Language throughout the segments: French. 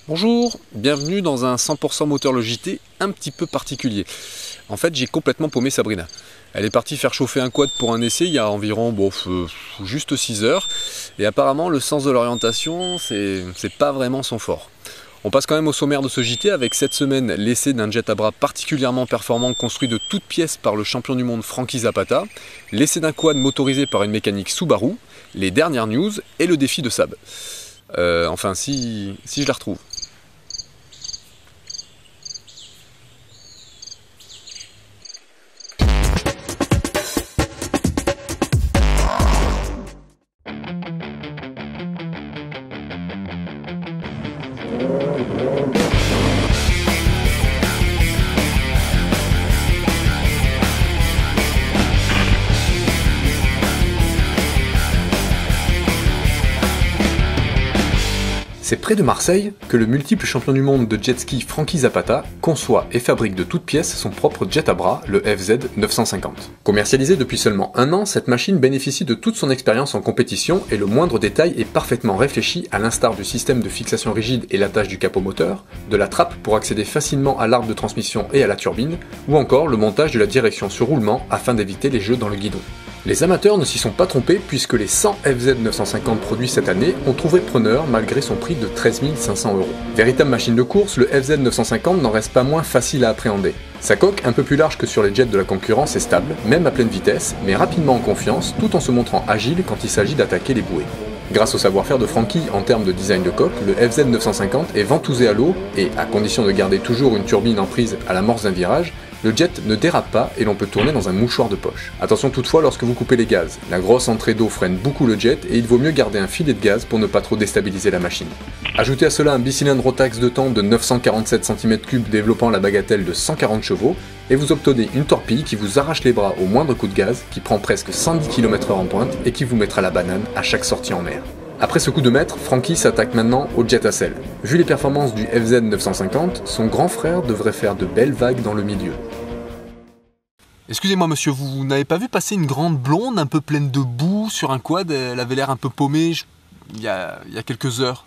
Bonjour, bienvenue dans un 100% moteur le JT un petit peu particulier. En fait, j'ai complètement paumé Sabrina. Elle est partie faire chauffer un quad pour un essai il y a environ juste 6 heures. Et apparemment, le sens de l'orientation, c'est pas vraiment son fort. On passe quand même au sommaire de ce JT avec cette semaine l'essai d'un jet à bras particulièrement performant construit de toutes pièces par le champion du monde Frankie Zapata, l'essai d'un quad motorisé par une mécanique Subaru, les dernières news et le défi de Sab. Enfin, si je la retrouve. C'est près de Marseille que le multiple champion du monde de jet ski Frankie Zapata conçoit et fabrique de toutes pièces son propre jet à bras, le FZ 950. Commercialisé depuis seulement un an, cette machine bénéficie de toute son expérience en compétition et le moindre détail est parfaitement réfléchi à l'instar du système de fixation rigide et l'attache du capot moteur, de la trappe pour accéder facilement à l'arbre de transmission et à la turbine, ou encore le montage de la direction sur roulement afin d'éviter les jeux dans le guidon. Les amateurs ne s'y sont pas trompés puisque les 100 FZ 950 produits cette année ont trouvé preneur malgré son prix de 13 500 €. Véritable machine de course, le FZ 950 n'en reste pas moins facile à appréhender. Sa coque, un peu plus large que sur les jets de la concurrence, est stable, même à pleine vitesse, mais rapidement en confiance, tout en se montrant agile quand il s'agit d'attaquer les bouées. Grâce au savoir-faire de Frankie en termes de design de coque, le FZ 950 est ventousé à l'eau et, à condition de garder toujours une turbine en prise à l'amorce d'un virage, le jet ne dérape pas et l'on peut tourner dans un mouchoir de poche. Attention toutefois lorsque vous coupez les gaz, la grosse entrée d'eau freine beaucoup le jet et il vaut mieux garder un filet de gaz pour ne pas trop déstabiliser la machine. Ajoutez à cela un bicylindre Rotax de temps de 947 cm3 développant la bagatelle de 140 chevaux et vous obtenez une torpille qui vous arrache les bras au moindre coup de gaz, qui prend presque 110 km/h en pointe et qui vous mettra la banane à chaque sortie en mer. Après ce coup de maître, Frankie s'attaque maintenant au jet à selle. Vu les performances du FZ 950, son grand frère devrait faire de belles vagues dans le milieu. Excusez-moi monsieur, vous n'avez pas vu passer une grande blonde un peu pleine de boue sur un quad? Elle avait l'air un peu paumée il y a quelques heures.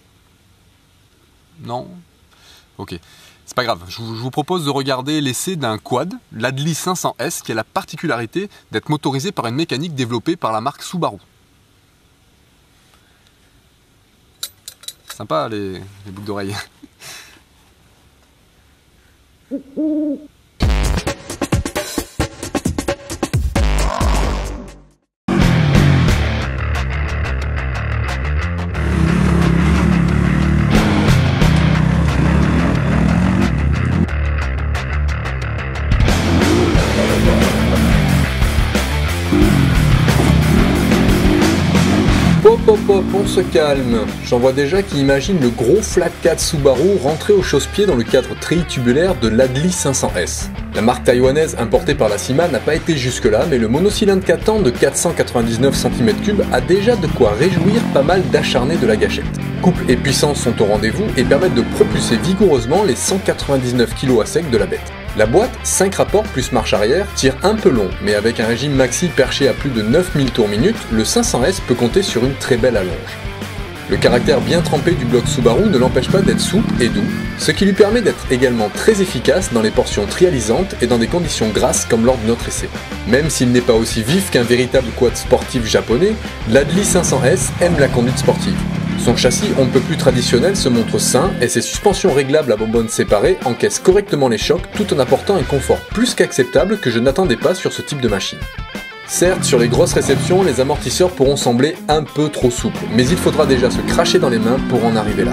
Non? Ok, c'est pas grave. Je vous propose de regarder l'essai d'un quad, l'Adli 500S, qui a la particularité d'être motorisé par une mécanique développée par la marque Subaru. Sympa les boucles d'oreilles. Hop, on se calme. J'en vois déjà qui imaginent le gros flat 4 Subaru rentré au chausse-pied dans le cadre treillis tubulaire de l'Adli 500S. La marque taïwanaise importée par la CIMA n'a pas été jusque-là, mais le monocylindre Katan de 499 cm3 a déjà de quoi réjouir pas mal d'acharnés de la gâchette. Couple et puissance sont au rendez-vous et permettent de propulser vigoureusement les 199 kg à sec de la bête. La boîte, 5 rapports plus marche arrière, tire un peu long, mais avec un régime maxi perché à plus de 9000 tours minute, le 500S peut compter sur une très belle allonge. Le caractère bien trempé du bloc Subaru ne l'empêche pas d'être souple et doux, ce qui lui permet d'être également très efficace dans les portions trialisantes et dans des conditions grasses comme lors de notre essai. Même s'il n'est pas aussi vif qu'un véritable quad sportif japonais, l'Adli 500S aime la conduite sportive. Son châssis on ne peut plus traditionnel se montre sain et ses suspensions réglables à bonbonnes séparées encaissent correctement les chocs tout en apportant un confort plus qu'acceptable que je n'attendais pas sur ce type de machine. Certes, sur les grosses réceptions, les amortisseurs pourront sembler un peu trop souples, mais il faudra déjà se cracher dans les mains pour en arriver là.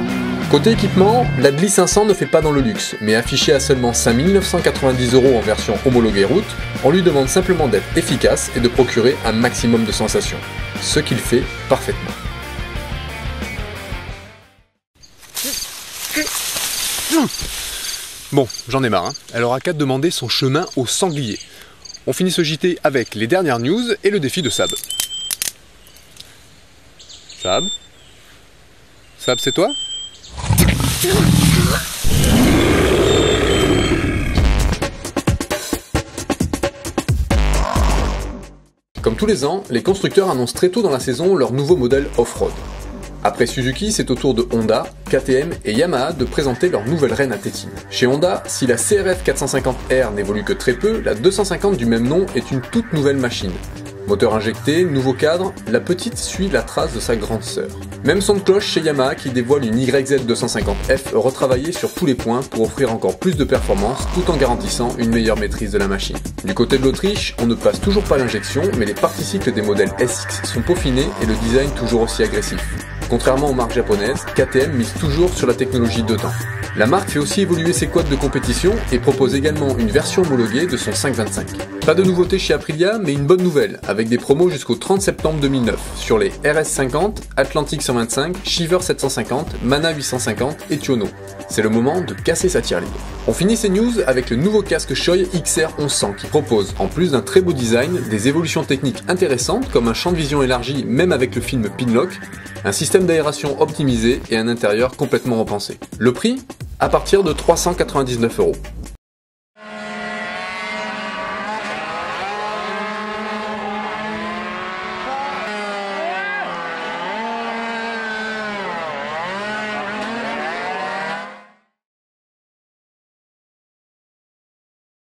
Côté équipement, l'Adli 500 ne fait pas dans le luxe, mais affiché à seulement 5 990 € en version homologuée route, on lui demande simplement d'être efficace et de procurer un maximum de sensations. Ce qu'il fait parfaitement. Bon, j'en ai marre, hein. Elle aura qu'à demander son chemin au sanglier. On finit ce JT avec les dernières news et le défi de Sab. Sab, c'est toi? Comme tous les ans, les constructeurs annoncent très tôt dans la saison leur nouveau modèle off-road. Après Suzuki, c'est au tour de Honda, KTM et Yamaha de présenter leur nouvelle reine à tétine. Chez Honda, si la CRF 450R n'évolue que très peu, la 250 du même nom est une toute nouvelle machine. Moteur injecté, nouveau cadre, la petite suit la trace de sa grande sœur. Même son de cloche chez Yamaha qui dévoile une YZ250F retravaillée sur tous les points pour offrir encore plus de performance tout en garantissant une meilleure maîtrise de la machine. Du côté de l'Autriche, on ne passe toujours pas l'injection, mais les parties-cycles des modèles SX sont peaufinés et le design toujours aussi agressif. Contrairement aux marques japonaises, KTM mise toujours sur la technologie 2 temps. La marque fait aussi évoluer ses quads de compétition et propose également une version homologuée de son 525. Pas de nouveauté chez Aprilia, mais une bonne nouvelle, avec des promos jusqu'au 30 septembre 2009 sur les RS50, Atlantic 125, Shiver 750, Mana 850 et Tuono. C'est le moment de casser sa tirelire. On finit ces news avec le nouveau casque Shoei XR 1100 qui propose, en plus d'un très beau design, des évolutions techniques intéressantes comme un champ de vision élargi même avec le film Pinlock, un système d'aération optimisé et un intérieur complètement repensé. Le prix ? À partir de 399 €.